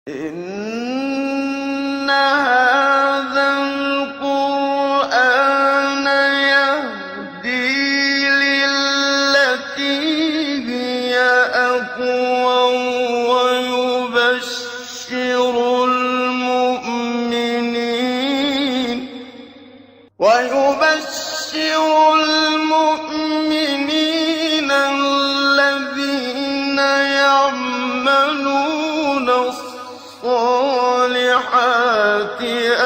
إن هذا القرآن يهدي للتي هي أقوم ويبشر المؤمنين الذين يعملون الصالحات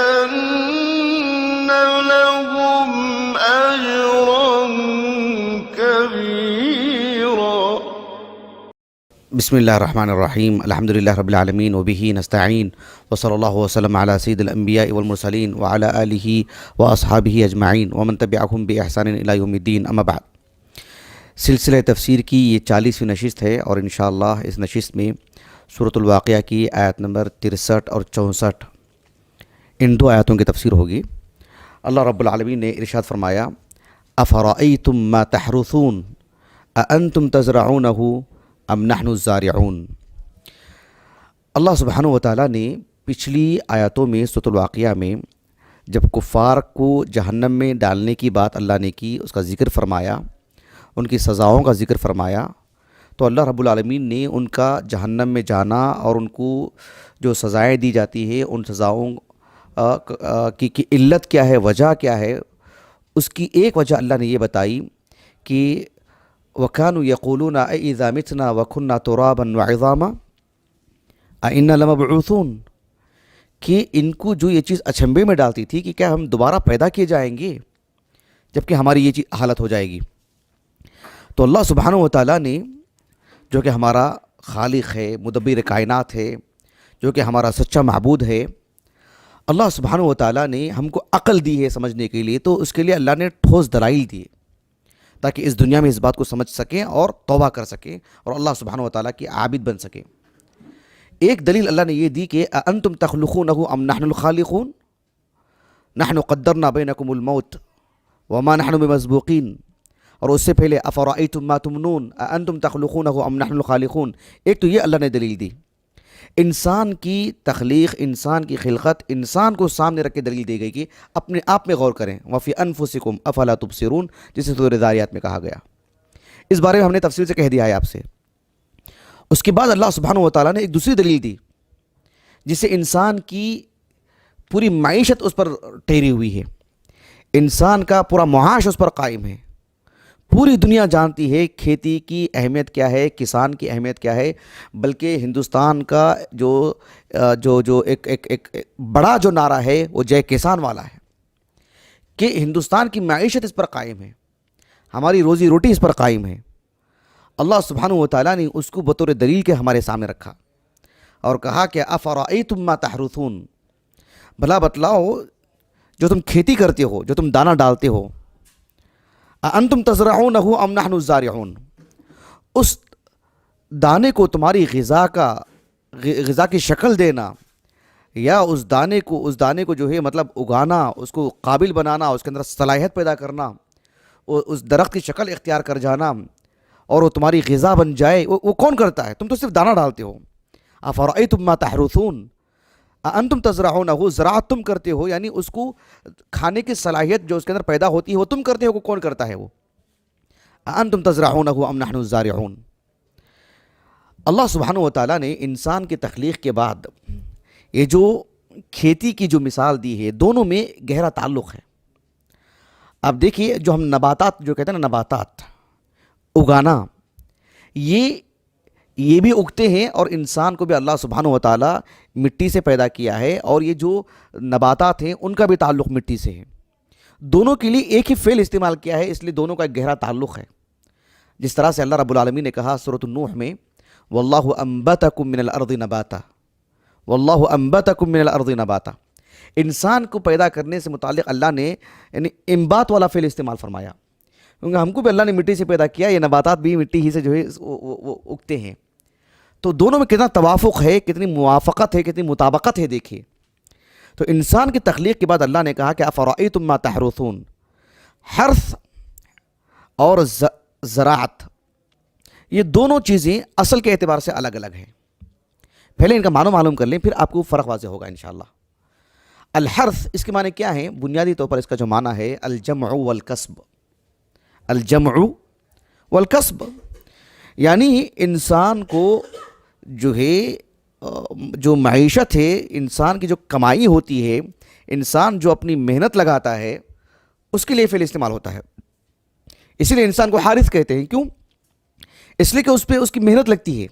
أن لهم أجرا كبيرا. بسم اللہ الرحمن الرحیم، الحمدللہ رب العالمین وبہ نستعین وصلی اللہ وسلم علی سید الانبیاء والمرسلین وعلی آلہ واصحابہ اجمعین ومن تبعہم بإحسان الی یوم الدین، اما بعد۔ سلسلہ تفسیر کی یہ 40ویں نشست ہے اور انشاءاللہ اس نشست میں سورۃ الواقعہ کی آیت نمبر 63 اور 64 ان دو آیتوں کی تفسیر ہوگی۔ اللہ رب العالمین نے ارشاد فرمایا: افرأیتم ما تحرثون اانتم تزرعونہ ام نحن الزارعون۔ اللہ سبحانہ وتعالیٰ نے پچھلی آیاتوں میں سورۃ الواقعہ میں جب کفار کو جہنم میں ڈالنے کی بات اللہ نے کی، اس کا ذکر فرمایا، ان کی سزاؤں کا ذکر فرمایا، تو اللہ رب العالمین نے ان کا جہنم میں جانا اور ان کو جو سزائیں دی جاتی ہے ان سزاؤں کی علت کیا ہے، وجہ کیا ہے، اس کی ایک وجہ اللہ نے یہ بتائی کہ وَكَانُوا يَقُولُونَ أَإِذَا مِتْنَا وَكُنَّا تُرَابًا وَعِظَامًا أَإِنَّا لَمَبْعُوثُونَ، کہ ان کو جو یہ چیز اچنبے میں ڈالتی تھی کہ کیا ہم دوبارہ پیدا کیے جائیں گے جبکہ ہماری یہ چیز حالت ہو جائے گی۔ تو اللہ سبحانہ وتعالیٰ نے جو کہ ہمارا خالق ہے، مدبر کائنات ہے، جو کہ ہمارا سچا معبود ہے، اللہ سبحانہ وتعالیٰ نے ہم کو عقل دی ہے سمجھنے کے لیے، تو اس کے لیے اللہ نے ٹھوس دلائل دیے تاکہ اس دنیا میں اس بات کو سمجھ سکیں اور توبہ کر سکیں اور اللہ سبحانہ وتعالیٰ کی عابد بن سکیں۔ ایک دلیل اللہ نے یہ دی کہ اَأَنْتُمْ تَخْلُقُونَهُ أَمْ نَحْنُ الْخَالِقُونَ نَحْنُ قَدَّرْنَا بَيْنَكُمُ الْمَوْتَ وَمَا نَحْنُ بِمَسْبُوقِينَ، اور اس سے پہلے أَفَرَأَيْتُمْ مَا تُمْنُونَ أَأَنْتُمْ تَخْلُقُونَهُ أَمْ نَحْنُ الْخَالِقُونَ۔ ایک تو یہ اللہ نے دلیل دی، انسان کی تخلیق، انسان کی خلقت، انسان کو سامنے رکھ کے دلیل دی گئی کہ اپنے آپ میں غور کریں، وَفِي أَنفُسِكُمْ أَفَلَا تُبْصِرُونَ، جسے سورۃ ذاریات میں کہا گیا۔ اس بارے میں ہم نے تفصیل سے کہہ دیا ہے آپ سے۔ اس کے بعد اللہ سبحانہ وتعالیٰ نے ایک دوسری دلیل دی جس سے انسان کی پوری معیشت اس پر ٹھہری ہوئی ہے، انسان کا پورا معاش اس پر قائم ہے۔ پوری دنیا جانتی ہے کھیتی کی اہمیت کیا ہے، کسان کی اہمیت کیا ہے، بلکہ ہندوستان کا جو ایک بڑا جو نعرہ ہے وہ جے کسان والا ہے کہ ہندوستان کی معیشت اس پر قائم ہے، ہماری روزی روٹی اس پر قائم ہے۔ اللہ سبحانہ وتعالیٰ نے اس کو بطور دلیل کے ہمارے سامنے رکھا اور کہا کہ افرأیتم ما تحرثون، بھلا بتلاؤ جو تم کھیتی کرتے ہو، جو تم دانہ ڈالتے ہو، انتم تزرعونہ ام نحن الزارعون، اس دانے کو تمہاری غذا کی شکل دینا یا اس دانے کو جو ہے مطلب اگانا، اس کو قابل بنانا، اس کے اندر صلاحیت پیدا کرنا، اس درخت کی شکل اختیار کر جانا اور وہ تمہاری غذا بن جائے، وہ کون کرتا ہے؟ تم تو صرف دانہ ڈالتے ہو۔ افرأیتم ما تحرثون انتم تزرعونہ، زراعت تم کرتے ہو، یعنی اس کو کھانے کی صلاحیت جو اس کے اندر پیدا ہوتی ہے وہ تم کرتے ہو، وہ کون کرتا ہے؟ وہ انتم تزرعونہ ام نحن الزارعون۔ اللہ سبحانہ وتعالیٰ نے انسان کی تخلیق کے بعد یہ جو کھیتی کی جو مثال دی ہے، دونوں میں گہرا تعلق ہے۔ اب دیکھیے جو ہم نباتات جو کہتے ہیں نا، نباتات اگانا، یہ بھی اگتے ہیں اور انسان کو بھی اللہ سبحانہ وتعالیٰ مٹی سے پیدا کیا ہے، اور یہ جو نباتات ہیں ان کا بھی تعلق مٹی سے ہے۔ دونوں کے لیے ایک ہی فعل استعمال کیا ہے، اس لیے دونوں کا ایک گہرا تعلق ہے۔ جس طرح سے اللہ رب العالمین نے کہا سورۃ النوح میں وَاللَّهُ أَنبَتَكُم مِّنَ الْأَرْضِ نَبَاتًا، وَاللَّهُ أَنبَتَكُم مِّنَ الْأَرْضِ نَبَاتًا۔ انسان کو پیدا کرنے سے متعلق اللہ نے یعنی انبات والا فعل استعمال فرمایا، کیونکہ ہم کو بھی اللہ نے مٹی سے پیدا کیا، یہ نباتات بھی مٹی ہی سے جو ہے وہ اگتے ہیں۔ تو دونوں میں کتنا توافق ہے، کتنی موافقت ہے، کتنی مطابقت ہے، دیکھیے۔ تو انسان کی تخلیق کے بعد اللہ نے کہا کہ افرأیتم ما تحرثون، حرث اور زراعت یہ دونوں چیزیں اصل کے اعتبار سے الگ الگ ہیں۔ پہلے ان کا معنی معلوم کر لیں، پھر آپ کو فرق واضح ہوگا انشاءاللہ۔ الحرث اس کے معنی کیا ہیں؟ بنیادی طور پر اس کا جو معنی ہے الجمع والکسب، الجمع والکسب، یعنی انسان کو جو ہے جو معیشت ہے، انسان کی جو کمائی ہوتی ہے، انسان جو اپنی محنت لگاتا ہے، اس کے لیے فعل استعمال ہوتا ہے۔ اسی لیے انسان کو حارث کہتے ہیں۔ کیوں؟ اس لیے کہ اس پہ اس کی محنت لگتی ہے،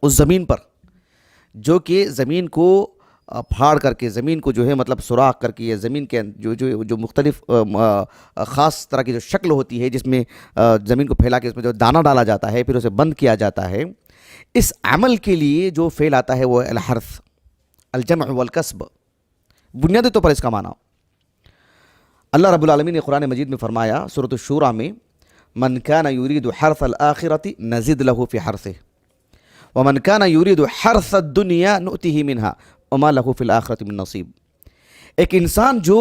اس زمین پر، جو کہ زمین کو پھاڑ کر کے، زمین کو جو ہے مطلب سوراخ کر کے، یا زمین کے جو مختلف خاص طرح کی جو شکل ہوتی ہے جس میں زمین کو پھیلا کے اس میں جو دانہ ڈالا جاتا ہے، پھر اسے بند کیا جاتا ہے، اس عمل کے لیے جو فعل آتا ہے وہ الحرث، الجمع والکسب، بنیادی طور پر اس کا معنی۔ اللہ رب العالمین نے قرآن مجید میں فرمایا سورۃ الشورى میں، من کان یرید حرث الآخرۃ نزد له فی حرثہ ومن کان یرید حرث الدنیا نؤتہ منہا وما لہ فی الآخرۃ من نصیب۔ ایک انسان جو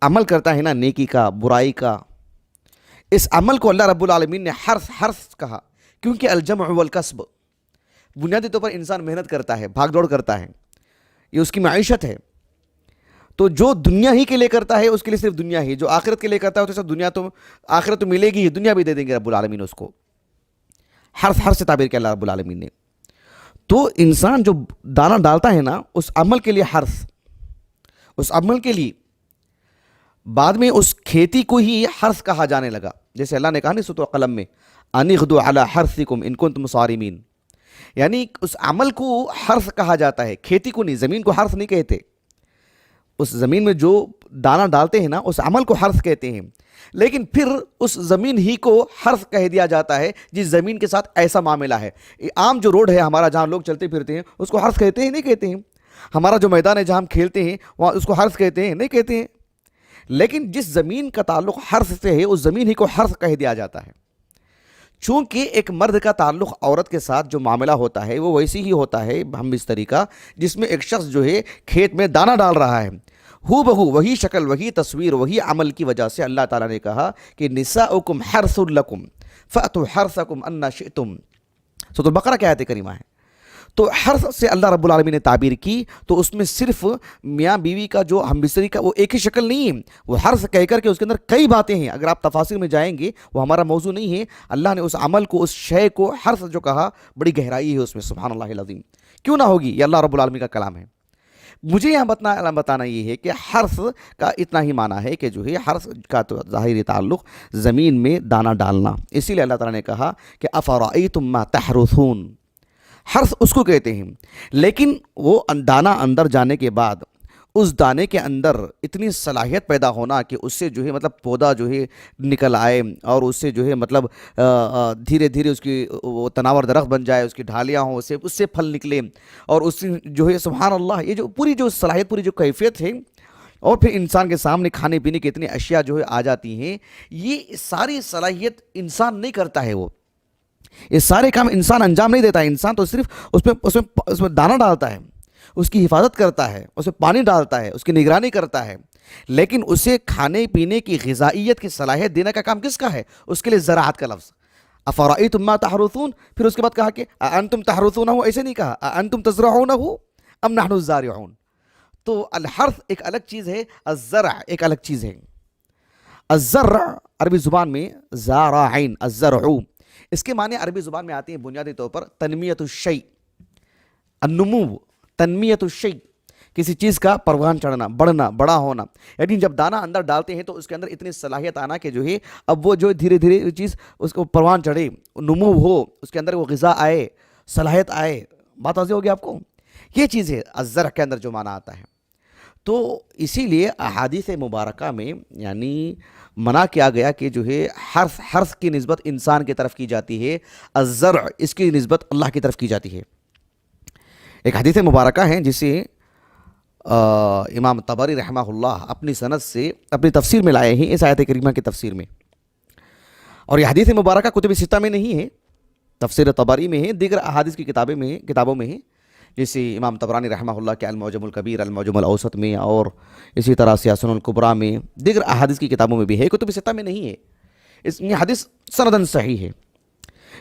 عمل کرتا ہے نا نیکی کا، برائی کا، اس عمل کو اللہ رب العالمین نے حرث کہا، کیونکہ الجمع والکسب، بنیادی طور پر انسان محنت کرتا ہے، بھاگ دوڑ کرتا ہے، یہ اس کی معیشت ہے۔ تو جو دنیا ہی کے لیے کرتا ہے اس کے لیے صرف دنیا ہی، جو آخرت کے لیے کرتا ہے تو صرف دنیا، تو آخرت تو ملے گی ہی، دنیا بھی دے دیں گے رب العالمین اس کو۔ حرث سے تعبیر کیا اللہ رب العالمین نے۔ تو انسان جو دانہ ڈالتا ہے نا اس عمل کے لیے حرث، اس عمل کے لیے، بعد میں اس کھیتی کو ہی حرث کہا جانے لگا، جیسے اللہ نے کہا نا سورۃ القلم میں، ان اغدوا علی حرثکم ان کنتم صارمین، یعنی اس عمل کو حرث کہا جاتا ہے، کھیتی کو نہیں، زمین کو حرث نہیں کہتے۔ اس زمین میں جو دانہ ڈالتے ہیں نا اس عمل کو حرث کہتے ہیں، لیکن پھر اس زمین ہی کو حرث کہہ دیا جاتا ہے جس زمین کے ساتھ ایسا معاملہ ہے۔ عام جو روڈ ہے ہمارا جہاں لوگ چلتے پھرتے ہیں اس کو حرث کہتے ہیں؟ نہیں کہتے ہیں۔ ہمارا جو میدان ہے جہاں ہم کھیلتے ہیں وہاں اس کو حرث کہتے ہیں؟ نہیں کہتے ہیں۔ لیکن جس زمین کا تعلق حرث سے ہے اس زمین ہی کو حرث کہہ دیا جاتا ہے۔ چونکہ ایک مرد کا تعلق عورت کے ساتھ جو معاملہ ہوتا ہے وہ ویسی ہی ہوتا ہے ہم اس طریقہ جس میں ایک شخص جو ہے کھیت میں دانہ ڈال رہا ہے، ہو بہو وہی شکل، وہی تصویر، وہی عمل کی وجہ سے اللہ تعالیٰ نے کہا کہ نساؤکم حرث لکم فأتوا حرثکم انا شئتم۔ سورۃ البقرہ کی آیت کریمہ ہے۔ تو حرث سے اللہ رب العالمین نے تعبیر کی، تو اس میں صرف میاں بیوی کا جو ہم بستری کا وہ ایک ہی شکل نہیں ہے، وہ حرث کہہ کر کے اس کے اندر کئی باتیں ہیں، اگر آپ تفاصیر میں جائیں گے وہ ہمارا موضوع نہیں ہے۔ اللہ نے اس عمل کو، اس شے کو حرث جو کہا، بڑی گہرائی ہے اس میں، سبحان اللہ العظیم، کیوں نہ ہوگی، یہ اللہ رب العالمین کا کلام ہے۔ مجھے یہاں بتانا یہ ہے کہ حرث کا اتنا ہی معنی ہے کہ جو ہے حرث کا تو ظاہری تعلق زمین میں دانہ ڈالنا، اسی لیے اللہ تعالیٰ نے کہا کہ افرأیتم ما تحرثون، حرث اس کو کہتے ہیں۔ لیکن وہ دانہ اندر جانے کے بعد اس دانے کے اندر اتنی صلاحیت پیدا ہونا کہ اس سے جو ہے مطلب پودا جو ہے نکل آئے، اور اس سے جو ہے مطلب دھیرے دھیرے اس کی وہ تناور درخت بن جائے، اس کی ڈھالیاں ہوں، اس سے پھل نکلے، اور اس سے جو ہے سبحان اللہ یہ جو پوری جو صلاحیت، پوری جو کیفیت ہے، اور پھر انسان کے سامنے کھانے پینے کی اتنی اشیاء جو ہے آ جاتی ہیں، یہ ساری صلاحیت انسان نہیں کرتا ہے، وہ یہ سارے کام انسان انجام نہیں دیتا ہے۔ انسان تو صرف اس میں دانہ ڈالتا ہے، اس کی حفاظت کرتا ہے، اسے پانی ڈالتا ہے، اس کی نگرانی کرتا ہے، لیکن اسے کھانے پینے کی غذائیت کی صلاحیت دینے کا کام کس کا ہے؟ اس کے لیے زراعت کا لفظ افرأیتم ما تحرثون، پھر اس کے بعد کہا کہ انتم تحرثونہ، ایسے نہیں کہا انتم تزرعونہ ام نحن الزارعون۔ تو الحرث ایک الگ چیز ہے، الزرع ایک الگ چیز ہے۔ الزرع عربی زبان میں زارعین، الزرع، اس کے معنی عربی زبان میں آتے ہیں بنیادی طور پر تنمیت الشیء، النمو، تنمیت الشیء، کسی چیز کا پروان چڑھنا، بڑھنا، بڑا ہونا، یعنی جب دانہ اندر ڈالتے ہیں تو اس کے اندر اتنی صلاحیت آنا کہ جو ہے اب وہ جو دھیرے دھیرے چیز اس کو پروان چڑھے، نمو ہو، اس کے اندر وہ غذا آئے، صلاحیت آئے۔ بات واضح ہوگی آپ کو؟ یہ چیز ہے الزرع کے اندر جو معنی آتا ہے۔ تو اسی لیے احادیث مبارکہ میں یعنی منع کیا گیا کہ جو ہے حرث کی نسبت انسان کی طرف کی جاتی ہے، الزرع اس کی نسبت اللہ کی طرف کی جاتی ہے۔ ایک حدیث مبارکہ ہے جسے امام طبری رحمہ اللہ اپنی سند سے اپنی تفسیر میں لائے ہیں، اس آیت کریمہ کی تفسیر میں، اور یہ حدیث مبارکہ کتب ستہ میں نہیں ہے، تفسیر طبری میں ہے، دیگر احادیث کی کتابوں میں ہے، جیسے امام طبرانی رحمہ اللہ کے المعجم الکبیر، المعجم الاوسط میں، اور اسی طرح سے سنن الکبریٰ میں، دیگر احادیث کی کتابوں میں بھی ہے، کتب ستہ میں نہیں ہے۔ یہ حدیث سندن صحیح ہے۔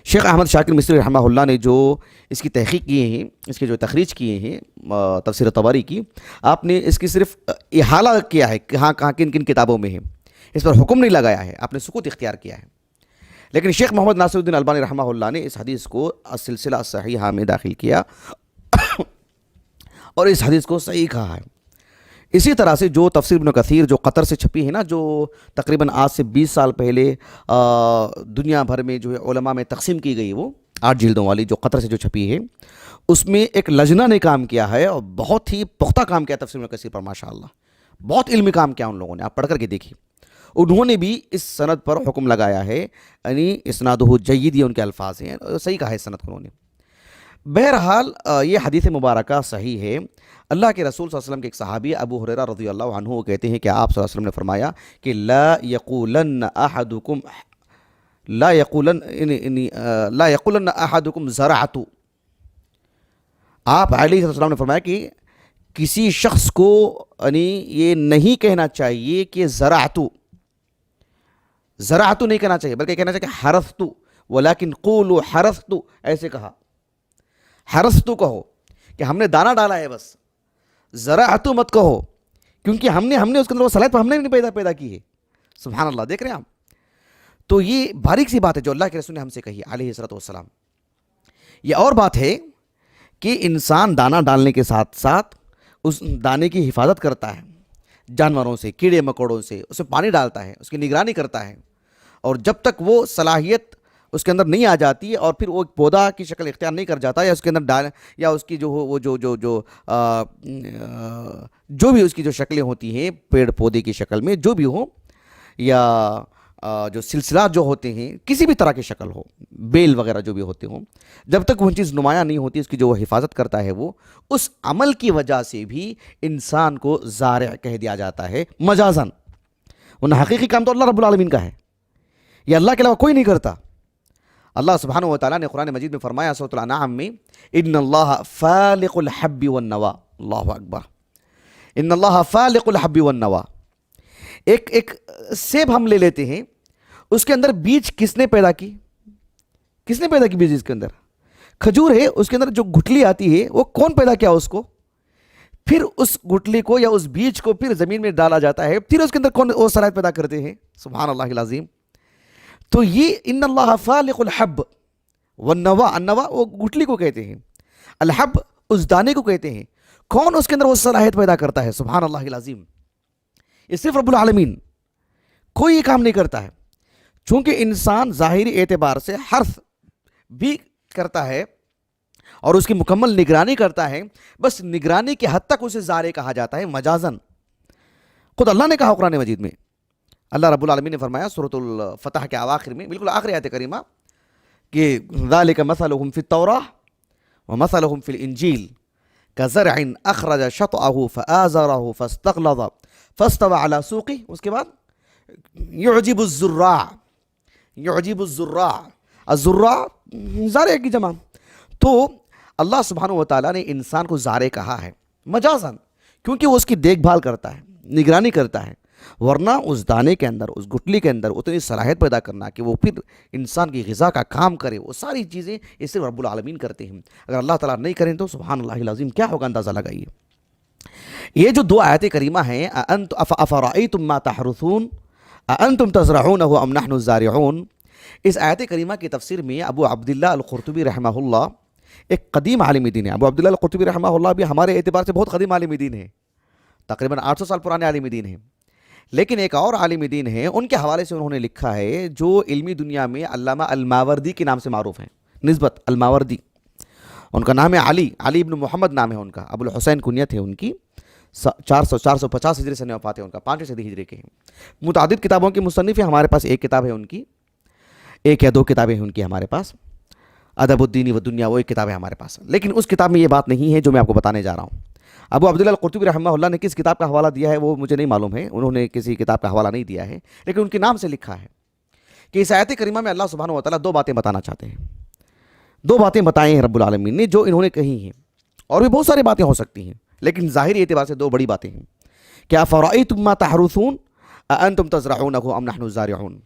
شیخ احمد شاکر مصری رحمہ اللہ نے جو اس کی تحقیق کیے ہیں، اس کے جو تخریج کیے ہیں تفسیر طبری کی، آپ نے اس کی صرف احالہ کیا ہے کہاں کہاں کن کن کتابوں میں ہے، اس پر حکم نہیں لگایا ہے، آپ نے سکوت اختیار کیا ہے. لیکن شیخ محمد ناصر الدین البانی رحمہ اللہ نے اس حدیث کو السلسلہ الصحیحہ میں داخل کیا اور اس حدیث کو صحیح کہا ہے. اسی طرح سے جو تفسیر ابن کثیر جو قطر سے چھپی ہے نا، جو تقریباً آج سے 20 سال پہلے دنیا بھر میں جو ہے علماء میں تقسیم کی گئی، وہ 8 جلدوں والی جو قطر سے جو چھپی ہے، اس میں ایک لجنہ نے کام کیا ہے اور بہت ہی پختہ کام کیا تفسیر ابن کثیر پر، ماشاءاللہ بہت علمی کام کیا ان لوگوں نے، آپ پڑھ کر کے دیکھیے. انہوں نے بھی اس سند پر حکم لگایا ہے، یعنی اسنادہ جید، یہ ان کے الفاظ ہیں، صحیح کہا ہے سند کو انہوں نے. بہرحال یہ حدیث مبارکہ صحیح ہے. اللہ کے رسول صلی اللہ علیہ وسلم کے ایک صحابی ابو ہریرہ رضی اللہ عنہ وہ کہتے ہیں کہ آپ صلی اللہ علیہ وسلم نے فرمایا کہ لا یقولن احدکم زرعت. آپ علیہ السلام نے فرمایا کہ کسی شخص کو یعنی یہ نہیں کہنا چاہیے کہ زرعت نہیں کہنا چاہیے، بلکہ کہنا چاہیے کہ حرثت، ولیکن قولوا حرثت، ایسے کہا. حرثت کہو کہ ہم نے دانہ ڈالا ہے، بس زرعت مت کہو، کیونکہ ہم نے اس کے اندر وہ صلاحیت ہم نے نہیں پیدا کی ہے. سبحان اللہ، دیکھ رہے ہیں آپ. تو یہ باریک سی بات ہے جو اللہ کے رسول نے ہم سے کہی علیہ الصلوۃ والسلام. یہ اور بات ہے کہ انسان دانہ ڈالنے کے ساتھ ساتھ اس دانے کی حفاظت کرتا ہے جانوروں سے، کیڑے مکوڑوں سے، اسے پانی ڈالتا ہے، اس کی نگرانی کرتا ہے، اور جب تک وہ صلاحیت اس کے اندر نہیں آ جاتی ہے اور پھر وہ پودا کی شکل اختیار نہیں کر جاتا، یا اس کے اندر ڈال یا اس کی جو وہ جو بھی اس کی جو شکلیں ہوتی ہیں پیڑ پودے کی شکل میں جو بھی ہو، یا جو سلسلات جو ہوتے ہیں کسی بھی طرح کی شکل ہو، بیل وغیرہ جو بھی ہوتے ہوں، جب تک وہ چیز نمایاں نہیں ہوتی، اس کی جو وہ حفاظت کرتا ہے، وہ اس عمل کی وجہ سے بھی انسان کو زارع کہہ دیا جاتا ہے مجازاً. ورنہ حقیقی کام تو اللہ رب العالمین کا ہے، یہ اللہ کے علاوہ کوئی نہیں کرتا. اللہ سبحانہ و تعالیٰ نے قرآن مجید میں فرمایا سورۃ الانعام میں، ان اللہ فالق الحب والنوا. اللہ اکبر. ان اللہ فالق الحب والنوا. ایک سیب ہم لے لیتے ہیں، اس کے اندر بیج کس نے پیدا کی؟ کس نے پیدا کی بیج؟ اس کے اندر کھجور ہے، اس کے اندر جو گٹھلی آتی ہے وہ کون پیدا کیا اس کو؟ پھر اس گٹھلی کو یا اس بیج کو پھر زمین میں ڈالا جاتا ہے، پھر اس کے اندر کون وہ صلاحیت پیدا کرتے ہیں؟ سبحان اللہ العظیم. تو یہ ان اللہ فالق الحب والنوا، النوا وہ گٹھلی کو کہتے ہیں، الحب اس دانے کو کہتے ہیں. کون اس کے اندر وہ صلاحیت پیدا کرتا ہے؟ سبحان اللہ العظیم. یہ صرف رب العالمین، کوئی یہ کام نہیں کرتا ہے. چونکہ انسان ظاہری اعتبار سے حرث بھی کرتا ہے اور اس کی مکمل نگرانی کرتا ہے، بس نگرانی کے حد تک اسے زارع کہا جاتا ہے مجازن. خود اللہ نے کہا قرآن مجید میں، اللہ رب العالمین نے فرمایا سورۃ الفتح کے اواخر میں، بالکل آخری آیت کریمہ، کہ ذالک مثلہم فی التوراۃ ومثلہم فی الانجیل کزرع اخرج شطأہ فآزرہ فاستغلظ فاستوى علی سوقہ. اس کے بعد یعجب الزراع، یعجب الزراع، الزراع زارع کی جمع. تو اللہ سبحانہ و تعالیٰ نے انسان کو زارع کہا ہے مجازاً، کیونکہ وہ اس کی دیکھ بھال کرتا ہے، نگرانی کرتا ہے. ورنہ اس دانے کے اندر، اس گٹھلی کے اندر اتنی صلاحیت پیدا کرنا کہ وہ پھر انسان کی غذا کا کام کرے، وہ ساری چیزیں اس سے رب العالمین کرتے ہیں. اگر اللہ تعالیٰ نہیں کریں تو سبحان اللہ العظیم کیا ہوگا، اندازہ لگائیے. یہ جو 2 آیات کریمہ ہیں، افرأیتم ما تحرثون اانتم تزرعونہ ام نحن الزارعون، اس آیت کریمہ کی تفسیر میں ابو عبداللہ القرطبی رحمہ اللہ ایک قدیم عالم دین ہے. ابو عبداللہ القرطبی رحمہ اللہ بھی ہمارے اعتبار سے بہت قدیم عالم دین ہے، تقریباً 800 سال پرانے عالم دین ہیں. لیکن ایک اور عالم دین ہیں، ان کے حوالے سے انہوں نے لکھا ہے، جو علمی دنیا میں علامہ الماوردی کے نام سے معروف ہیں، نسبت الماوردی. ان کا نام ہے علی ابن محمد نام ہے ان کا، ابو الحسین کنیت ہے ان کی. 450 ہجری سے وفات ہے ان کا، 5 صدی ہجری کے ہیں. متعدد کتابوں کے مصنف ہیں. ہمارے پاس ایک کتاب ہے ان کی، 1 یا 2 کتابیں ہیں ان کی ہمارے پاس، ادب الدین و دنیا، وہ ایک کتاب ہے ہمارے پاس. لیکن اس کتاب میں یہ بات نہیں ہے جو میں آپ کو بتانے جا رہا ہوں. ابو عبداللہ القرطبی رحمہ اللہ نے کس کتاب کا حوالہ دیا ہے وہ مجھے نہیں معلوم ہے، انہوں نے کسی کتاب کا حوالہ نہیں دیا ہے، لیکن ان کے نام سے لکھا ہے کہ اس آیت کریمہ میں اللہ سبحانہ و تعالیٰ 2 باتیں بتانا چاہتے ہیں. 2 باتیں بتائیں ہیں رب العالمین نے جو انہوں نے کہی ہیں، اور بھی بہت ساری باتیں ہو سکتی ہیں، لیکن ظاہری اعتبار سے 2 بڑی باتیں ہیں. کیا افرأیتم ما تحرثون اانتم تزرعونہ ام نحن الزارعون.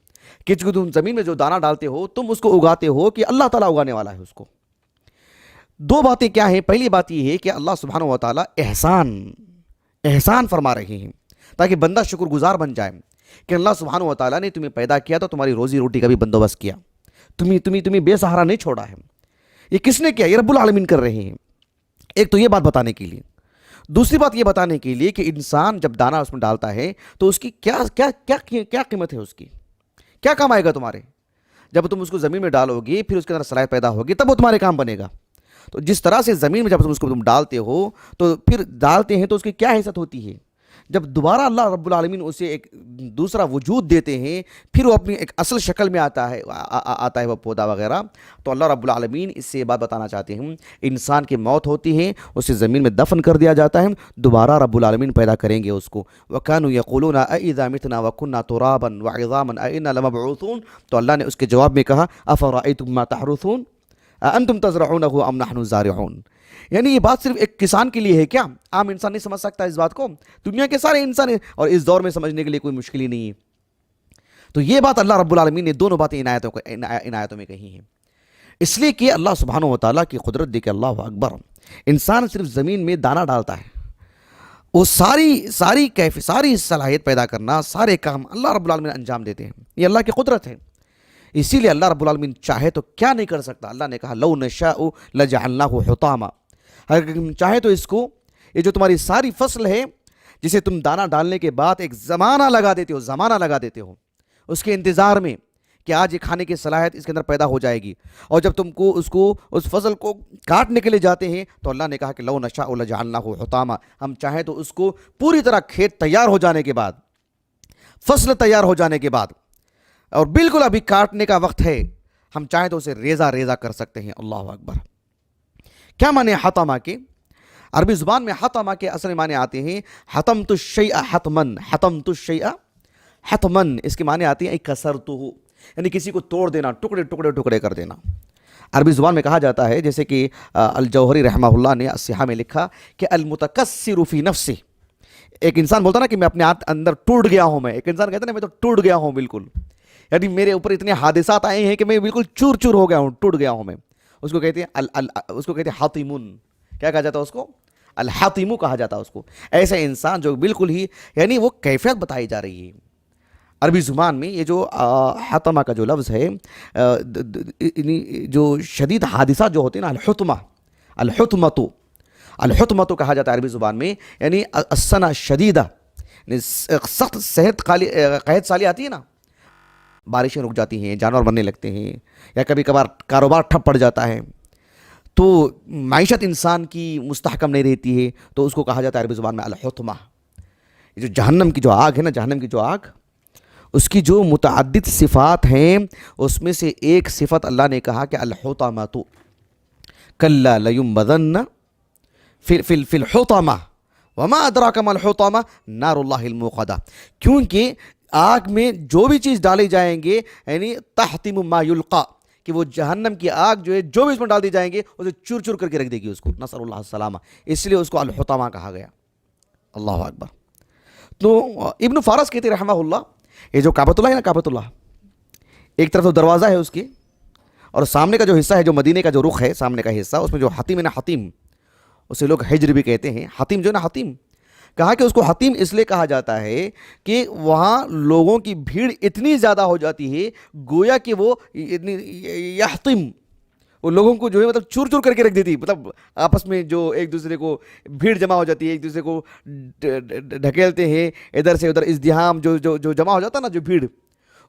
کہ جو تم زمین میں جو دانہ ڈالتے ہو تم اس کو اگاتے ہو کہ اللہ تعالیٰ اگانے والا ہے اس کو. دو باتیں کیا ہیں؟ پہلی بات یہ ہے کہ اللہ سبحانہ و تعالیٰ احسان فرما رہے ہیں تاکہ بندہ شکر گزار بن جائے کہ اللہ سبحانہ و تعالیٰ نے تمہیں پیدا کیا تو تمہاری روزی روٹی کا بھی بندوبست کیا, تمہیں بے سہارا نہیں چھوڑا ہے. یہ کس نے کیا؟ یہ رب العالمین کر رہے ہیں. ایک تو یہ بات بتانے کے لیے. دوسری بات یہ بتانے کے لیے کہ انسان جب دانہ اس میں ڈالتا ہے تو اس کی کیا قیمت ہے, اس کی کیا کام آئے گا تمہارے. جب تم اس کو زمین میں ڈالو گے پھر اس کے اندر صلاحیت پیدا ہوگی تب وہ تمہارے کام بنے گا. تو جس طرح سے زمین میں جب تم اس کو ڈالتے ہو تو پھر ڈالتے ہیں تو اس کی کیا حیثیت ہوتی ہے. جب دوبارہ اللہ رب العالمین اسے ایک دوسرا وجود دیتے ہیں پھر وہ اپنی ایک اصل شکل میں آتا ہے وہ پودا وغیرہ. تو اللہ رب العالمین اس سے یہ بات بتانا چاہتے ہیں انسان کی موت ہوتی ہے, اسے زمین میں دفن کر دیا جاتا ہے, دوبارہ رب العالمین پیدا کریں گے اس کو. وَكَانُوا يَقُولُونَ أَإِذَا مِتْنَا وَكُنَّا تُرَابًا وَعِظَامًا أَإِنَّا لَمَبْعُوثُونَ. تو اللہ نے اس کے جواب میں کہا أَفَرَأَيْتُم مَّا تَحْرُثُونَ أَأَنتُمْ تَزْرَعُونَهُ أَمْ نَحْنُ الزَّارِعُونَ. یعنی یہ بات صرف ایک کسان کے لیے ہے کیا؟ عام انسان نہیں سمجھ سکتا اس بات کو, دنیا کے سارے انسان ہیں اور اس دور میں سمجھنے کے لیے کوئی مشکل ہی نہیں ہے. تو یہ بات اللہ رب العالمین نے دونوں باتیں عنایتوں میں کہی ہیں, اس لیے کہ اللہ سبحانہ و تعالیٰ کی قدرت دیکھ. اللہ اکبر. انسان صرف زمین میں دانہ ڈالتا ہے, وہ ساری صلاحیت پیدا کرنا, سارے کام اللہ رب العالمین انجام دیتے ہیں. یہ اللہ کی قدرت ہے. اسی لیے اللہ رب العالمین چاہے تو کیا نہیں کر سکتا. اللہ نے کہا لو نشاء لجعلناہ حطاما. اگر تم چاہے تو اس کو, یہ جو تمہاری ساری فصل ہے جسے تم دانہ ڈالنے کے بعد ایک زمانہ لگا دیتے ہو اس کے انتظار میں کہ آج یہ کھانے کی صلاحیت اس کے اندر پیدا ہو جائے گی, اور جب تم کو اس فصل کو کاٹنے کے لیے جاتے ہیں تو اللہ نے کہا کہ لو نشاء لجعلناہ حطاما. ہم چاہیں تو اس کو پوری طرح کھیت تیار ہو جانے کے بعد, فصل تیار ہو جانے کے بعد, اور بالکل ابھی کاٹنے کا وقت ہے, ہم چاہیں تو اسے ریزہ کر سکتے ہیں. اللہ اکبر. کیا معنی حطمہ کے؟ عربی زبان میں حطمہ کے اصل معنی آتے ہیں حطمت الشیء حتمن. حطمت الشیء حتمن اس کے معنی آتے ہیں کسرتہ, یعنی کسی کو توڑ دینا, ٹکڑے کر دینا. عربی زبان میں کہا جاتا ہے, جیسے کہ الجوہری رحمہ اللہ نے الصحاح میں لکھا کہ المتکسر فی نفسہ. ایک انسان بولتا نا کہ میں اپنے اندر ٹوٹ گیا ہوں. ایک انسان کہتا ہے نا میں تو ٹوٹ گیا ہوں بالکل, یعنی میرے اوپر اتنے حادثات آئے ہیں کہ میں بالکل چور ہو گیا ہوں, ٹوٹ گیا ہوں میں. اس کو کہتے ہیں حاطمون. کیا کہا جاتا ہے اس کو؟ الحاطم کہا جاتا ہے اس کو. ایسا انسان جو بالکل ہی, یعنی وہ کیفیت بتائی جا رہی ہے عربی زبان میں. یہ جو حطمہ کا جو لفظ ہے, جو شدید حادثات جو ہوتے ہیں نا, الحطمۃ کہا جاتا ہے عربی زبان میں, یعنی السنہ شدیدہ, سخت قحط سالی آتی ہے نا, بارشیں رک جاتی ہیں, جانور مرنے لگتے ہیں, یا کبھی کبھار کاروبار ٹھپ پڑ جاتا ہے, تو معیشت انسان کی مستحکم نہیں رہتی ہے, تو اس کو کہا جاتا ہے عربی زبان میں الحطمہ. یہ جو جہنم کی جو آگ ہے نا, جہنم کی جو آگ, اس کی جو متعدد صفات ہیں اس میں سے ایک صفت اللہ نے کہا کہ الحطمۃ کلا لیمبذن فی الحطمہ وما ادراک ما الحطمہ نار اللہ الموقدہ. کیونکہ آگ میں جو بھی چیز ڈالی جائیں گے, یعنی تحتم ما یلقا, کہ وہ جہنم کی آگ جو ہے جو بھی اس میں ڈال دی جائیں گے اسے چور کر کے رکھ دے گی اس کو. نسأل اللہ السلامہ. اس لیے اس کو الحطمہ کہا گیا. اللہ اکبر. تو ابن فارس کہتے رحمہ اللہ, یہ جو کعبۃ اللہ ہے نا, کعبۃ اللہ ایک طرف تو دروازہ ہے اس کی, اور سامنے کا جو حصہ ہے, جو مدینے کا جو رخ ہے سامنے کا حصہ, اس میں جو حتیم ہے نا, حتیم, اسے لوگ حجر بھی کہتے ہیں. حتیم جو ہے نا, حتیم, کہا کہ اس کو حتیم اس لیے کہا جاتا ہے کہ وہاں لوگوں کی بھیڑ اتنی زیادہ ہو جاتی ہے گویا کہ وہ یحتم, وہ لوگوں کو جو ہے مطلب چور کر کے رکھ دیتی. مطلب آپس میں جو ایک دوسرے کو بھیڑ جمع ہو جاتی ہے, ایک دوسرے کو ڈھکیلتے ہیں ادھر سے ادھر, ازدحام جو جمع ہو جاتا ہے نا, جو بھیڑ,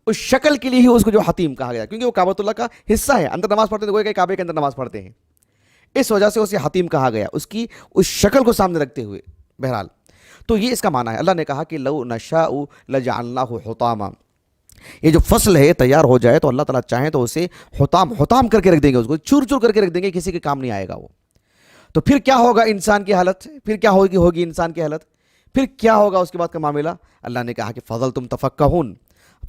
اس شکل کے لیے ہی اس کو جو حتیم کہا گیا, کیونکہ وہ کعبۃ اللہ کا حصہ ہے. اندر نماز پڑھتے ہیں تو گویا کہ کعبے کے اندر نماز پڑھتے ہیں, اس وجہ سے اسے حتیم کہا گیا, اس شکل کو سامنے رکھتے ہوئے. بہرحال تو یہ اس کا معنی ہے. اللہ نے کہا کہ لو نشاء لجعلناہ حطاما. یہ جو فصل ہے تیار ہو جائے تو اللہ تعالیٰ چاہیں تو اسے حطام کر کے رکھ دیں گے, اس کو چور کر کے رکھ دیں گے, کسی کے کام نہیں آئے گا وہ. تو پھر کیا ہوگا انسان کی حالت, پھر کیا ہوگی انسان کی حالت, پھر کیا ہوگا اس کے بعد کا معاملہ. اللہ نے کہا کہ فضلتم تفکہون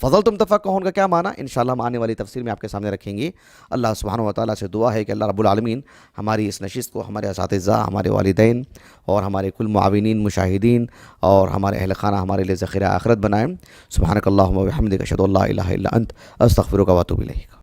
فضلتم تفقہون کا کیا معنی انشاءاللہ ہم آنے والی تفسیر میں آپ کے سامنے رکھیں گے۔ اللہ سبحانہ و تعالیٰ سے دعا ہے کہ اللہ رب العالمین ہماری اس نشست کو ہمارے اساتذہ، ہمارے والدین اور ہمارے کل معاونین، مشاہدین اور ہمارے اہل خانہ ہمارے لیے ذخیرہ آخرت بنائیں۔ سبحانک اللہم و بحمدک اشہد ان لا الہ الا انت استغفرک و اتوب الیک۔